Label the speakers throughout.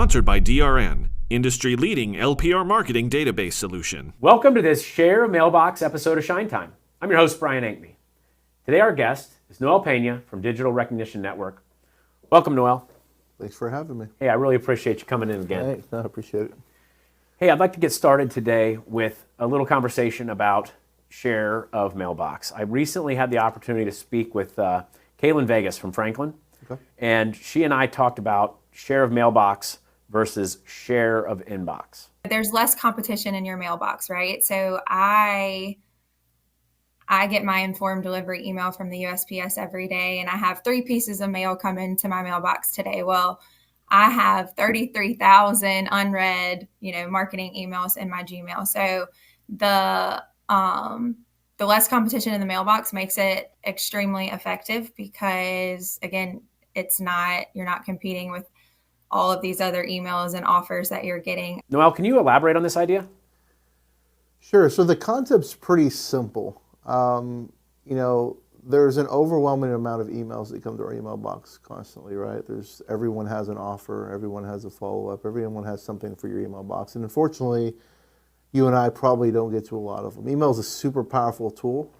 Speaker 1: Sponsored by DRN, industry-leading LPR marketing database solution.
Speaker 2: Welcome to this Share Mailbox episode of Shine Time. I'm your host, Brian Ankney. Today our guest is Noel Peña from Digital Recognition Network. Welcome, Noel.
Speaker 3: Thanks for having me.
Speaker 2: Hey, I really appreciate you coming in again.
Speaker 3: Thanks, I appreciate it.
Speaker 2: Hey, I'd like to get started today with a little conversation about share of Mailbox. I recently had the opportunity to speak with Kaylin Vegas from Franklin, and she and I talked about share of Mailbox versus share of inbox.
Speaker 4: There's less competition in your mailbox, right? So I get my informed delivery email from the USPS every day, and I have 3 pieces of mail come into my mailbox today. Well, I have 33,000 unread, marketing emails in my Gmail. So the less competition in the mailbox makes it extremely effective because, again, you're not competing with all of these other emails and offers that you're getting.
Speaker 2: Noel, can you elaborate on this idea?
Speaker 3: Sure. So the concept's pretty simple. There's an overwhelming amount of emails that come to our email box constantly, right? Everyone has an offer, everyone has a follow-up, everyone has something for your email box. And unfortunately, you and I probably don't get to a lot of them. Email is a super powerful tool,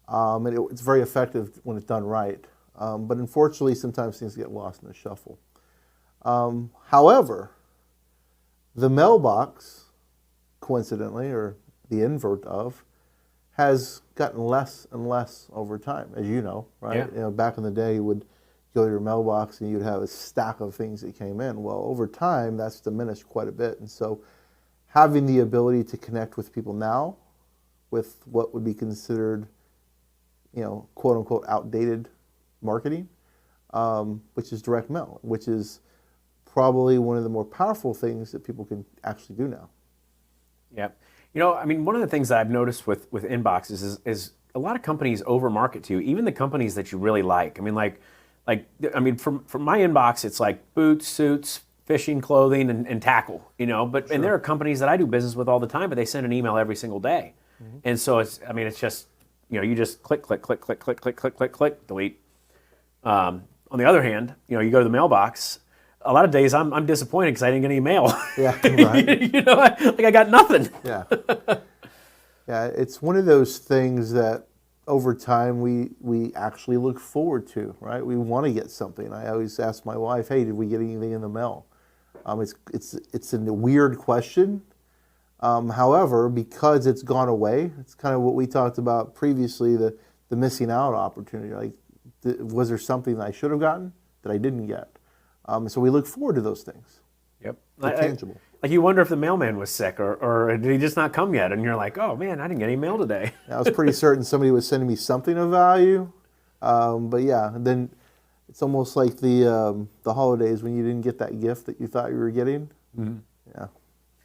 Speaker 3: and it's very effective when it's done right. But unfortunately, sometimes things get lost in the shuffle. However, the mailbox, coincidentally, or the invert of, has gotten less and less over time, as you know, right?
Speaker 2: Yeah.
Speaker 3: Back in the day, you would go to your mailbox and you'd have a stack of things that came in. Well, over time, that's diminished quite a bit. And so having the ability to connect with people now with what would be considered, quote unquote, outdated marketing, which is direct mail, which is probably one of the more powerful things that people can actually do now.
Speaker 2: Yeah. One of the things that I've noticed with inboxes is a lot of companies over-market to you, even the companies that you really like. From my inbox, it's like boots, suits, fishing clothing, and tackle, But, and there are companies that I do business with all the time, but they send an email every single day. Mm-hmm. And so it's just, you just click, delete. On the other hand, you go to the mailbox. A lot of days I'm disappointed because I didn't get any mail.
Speaker 3: Yeah, right.
Speaker 2: I got nothing.
Speaker 3: Yeah. Yeah, it's one of those things that over time we actually look forward to, right? We want to get something. I always ask my wife, "Hey, did we get anything in the mail?" It's a weird question. However, because it's gone away, it's kind of what we talked about previously, the missing out opportunity. Like, was there something that I should have gotten that I didn't get? So we look forward to those things.
Speaker 2: Yep.
Speaker 3: They're tangible.
Speaker 2: Like you wonder if the mailman was sick or did he just not come yet? And you're like, oh man, I didn't get any mail today.
Speaker 3: I was pretty certain somebody was sending me something of value. But yeah, and then it's almost like the holidays when you didn't get that gift that you thought you were getting. Mm-hmm. Yeah.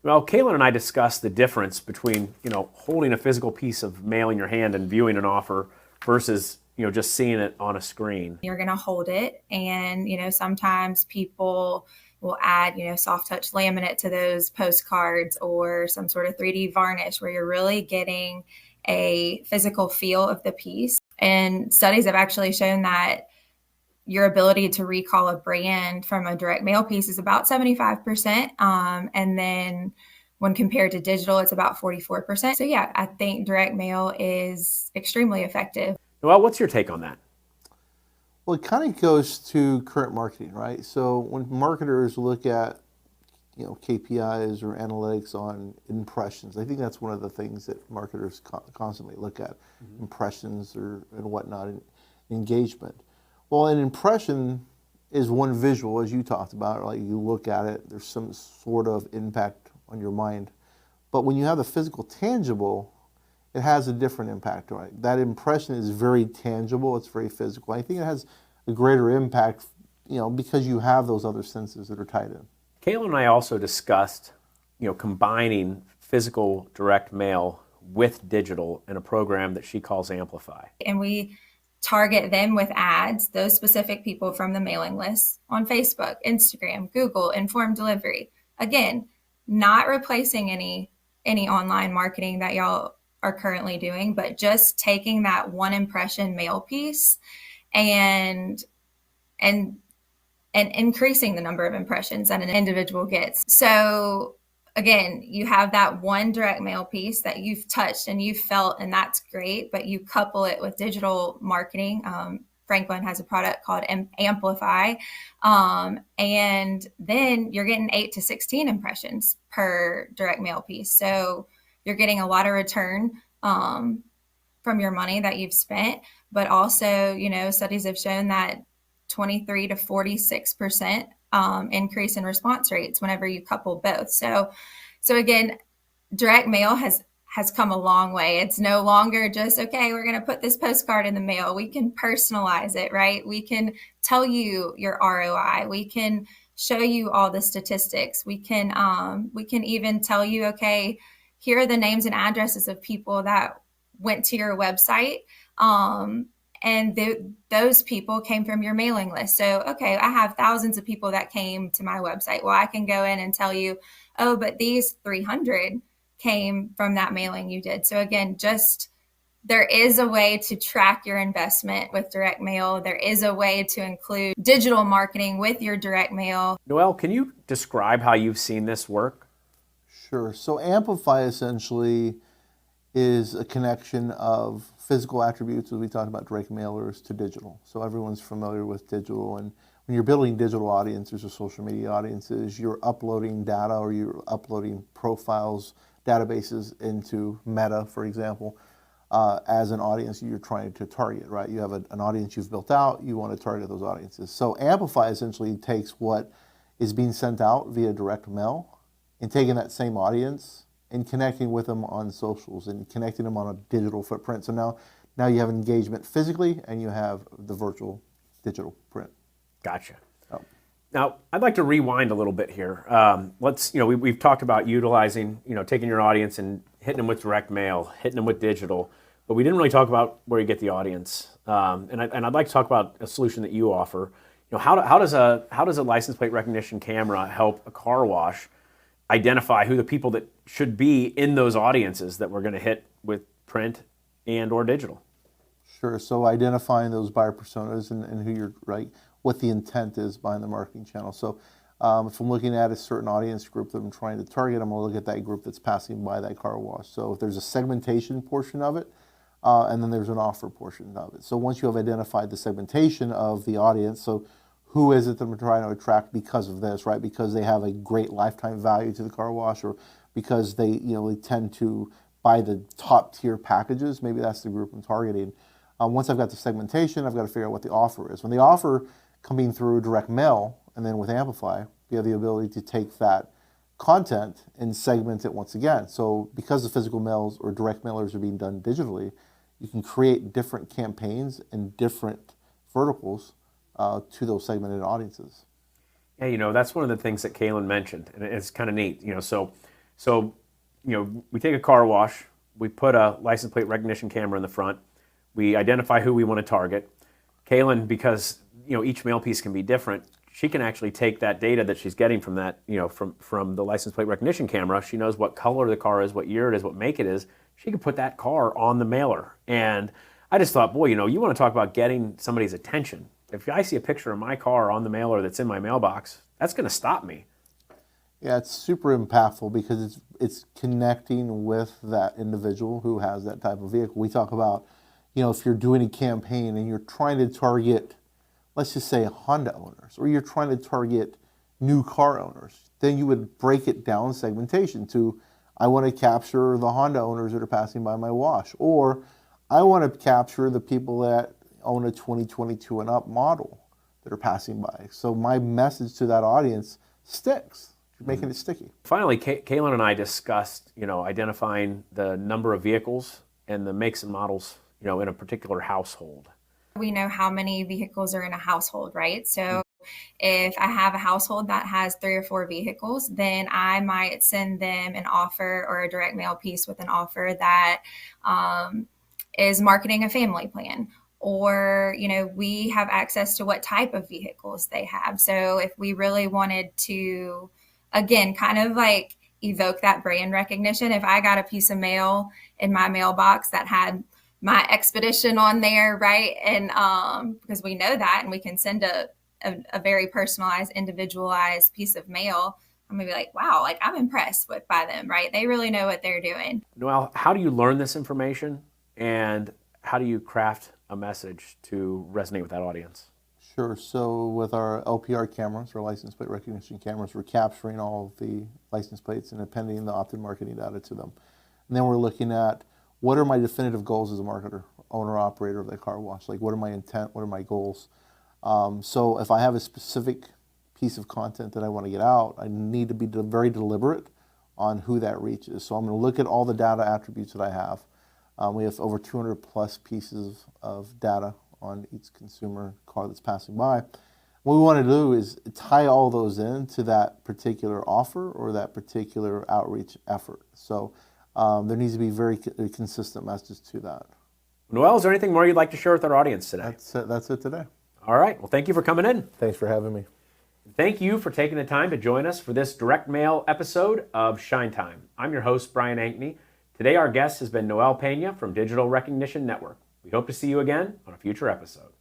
Speaker 2: Well, Kaylin and I discussed the difference between, holding a physical piece of mail in your hand and viewing an offer versus just seeing it on a screen.
Speaker 4: You're going to hold it. And, sometimes people will add, soft touch laminate to those postcards or some sort of 3D varnish where you're really getting a physical feel of the piece. And studies have actually shown that your ability to recall a brand from a direct mail piece is about 75%. And then when compared to digital, it's about 44%. So yeah, I think direct mail is extremely effective.
Speaker 2: Well, what's your take on that?
Speaker 3: Well, it kind of goes to current marketing, right? So when marketers look at, KPIs or analytics on impressions, I think that's one of the things that marketers constantly look at, impressions and whatnot, and engagement. Well, an impression is one visual, as you talked about, like you look at it, there's some sort of impact on your mind. But when you have the physical tangible, it has a different impact, right? That impression is very tangible, it's very physical. I think it has a greater impact, because you have those other senses that are tied in.
Speaker 2: Kaylin and I also discussed, combining physical direct mail with digital in a program that she calls Amplify.
Speaker 4: And we target them with ads, those specific people from the mailing list on Facebook, Instagram, Google, informed delivery. Again, not replacing any online marketing that y'all are currently doing, but just taking that one impression mail piece and and increasing the number of impressions that an individual gets. So again, you have that one direct mail piece that you've touched and you've felt, and that's great, but you couple it with digital marketing. Franklin has a product called Amplify. And then you're getting 8 to 16 impressions per direct mail piece. So you're getting a lot of return from your money that you've spent, but also, studies have shown that 23 to 46% increase in response rates whenever you couple both. So again, direct mail has come a long way. It's no longer just, okay, we're going to put this postcard in the mail. We can personalize it, right? We can tell you your ROI. We can show you all the statistics. We can even tell you, okay, here are the names and addresses of people that went to your website. And those people came from your mailing list. So, okay, I have thousands of people that came to my website. Well, I can go in and tell you, oh, but these 300 came from that mailing you did. So again, there is a way to track your investment with direct mail. There is a way to include digital marketing with your direct mail.
Speaker 2: Noel, can you describe how you've seen this work?
Speaker 3: Sure. So Amplify essentially is a connection of physical attributes, as we talked about direct mailers, to digital. So everyone's familiar with digital, and when you're building digital audiences or social media audiences, you're uploading data or you're uploading profiles, databases into Meta, for example, as an audience you're trying to target, right? You have an audience you've built out, you want to target those audiences. So Amplify essentially takes what is being sent out via direct mail and taking that same audience and connecting with them on socials and connecting them on a digital footprint. So now you have engagement physically and you have the virtual digital print.
Speaker 2: Gotcha. Now, I'd like to rewind a little bit here. We've talked about utilizing, taking your audience and hitting them with direct mail, hitting them with digital, but we didn't really talk about where you get the audience. And I'd like to talk about a solution that you offer. How does a license plate recognition camera help a car wash identify who the people that should be in those audiences that we're going to hit with print and or digital?
Speaker 3: Sure. So identifying those buyer personas and who you're right. What the intent is behind the marketing channel. So if I'm looking at a certain audience group that I'm trying to target, I'm going to look at that group that's passing by that car wash. So if there's a segmentation portion of it, and then there's an offer portion of it. So once you have identified the segmentation of the audience, so who is it that I'm trying to attract because of this, right? Because they have a great lifetime value to the car wash, or because they tend to buy the top tier packages, maybe that's the group I'm targeting. Once I've got the segmentation, I've got to figure out what the offer is. When the offer coming through direct mail, and then with Amplify, you have the ability to take that content and segment it once again. So because the physical mails or direct mailers are being done digitally, you can create different campaigns and different verticals to those segmented audiences.
Speaker 2: Yeah, that's one of the things that Kaylin mentioned, and it's kind of neat. So we take a car wash, we put a license plate recognition camera in the front, we identify who we want to target. Kaylin, because each mail piece can be different, she can actually take that data that she's getting from that, from the license plate recognition camera. She knows what color the car is, what year it is, what make it is. She can put that car on the mailer. And I just thought, boy, you want to talk about getting somebody's attention. If I see a picture of my car on the mailer that's in my mailbox, that's going to stop me.
Speaker 3: Yeah, it's super impactful because it's connecting with that individual who has that type of vehicle. We talk about, if you're doing a campaign and you're trying to target, let's just say Honda owners, or you're trying to target new car owners, then you would break it down segmentation to, I want to capture the Honda owners that are passing by my wash, or I want to capture the people that own a 2022 and up model that are passing by. So my message to that audience sticks. You're making it sticky.
Speaker 2: Finally, Kaylin and I discussed, identifying the number of vehicles and the makes and models, in a particular household.
Speaker 4: We know how many vehicles are in a household, right? So if I have a household that has 3 or 4 vehicles, then I might send them an offer or a direct mail piece with an offer that is marketing a family plan. Or, we have access to what type of vehicles they have. So if we really wanted to, again, kind of like evoke that brand recognition, if I got a piece of mail in my mailbox that had my Expedition on there, right? And because we know that, and we can send a very personalized, individualized piece of mail, I'm gonna be like, wow, like I'm impressed by them, right? They really know what they're doing.
Speaker 2: Noel, how do you learn this information, and how do you craft a message to resonate with that audience?
Speaker 3: Sure. So with our LPR cameras, or license plate recognition cameras, we're capturing all of the license plates and appending the opt-in marketing data to them. And then we're looking at what are my definitive goals as a marketer, owner, operator of the car wash? Like, what are my intent? What are my goals? So if I have a specific piece of content that I want to get out, I need to be very deliberate on who that reaches. So I'm going to look at all the data attributes that I have. We have over 200 plus pieces of data on each consumer car that's passing by. What we want to do is tie all those into that particular offer or that particular outreach effort. So there needs to be very consistent messages to that.
Speaker 2: Noel, is there anything more you'd like to share with our audience today?
Speaker 3: That's it today.
Speaker 2: All right. Well, thank you for coming in.
Speaker 3: Thanks for having me.
Speaker 2: Thank you for taking the time to join us for this direct mail episode of Shine Time. I'm your host, Brian Ankney. Today, our guest has been Noel Peña from Digital Recognition Network. We hope to see you again on a future episode.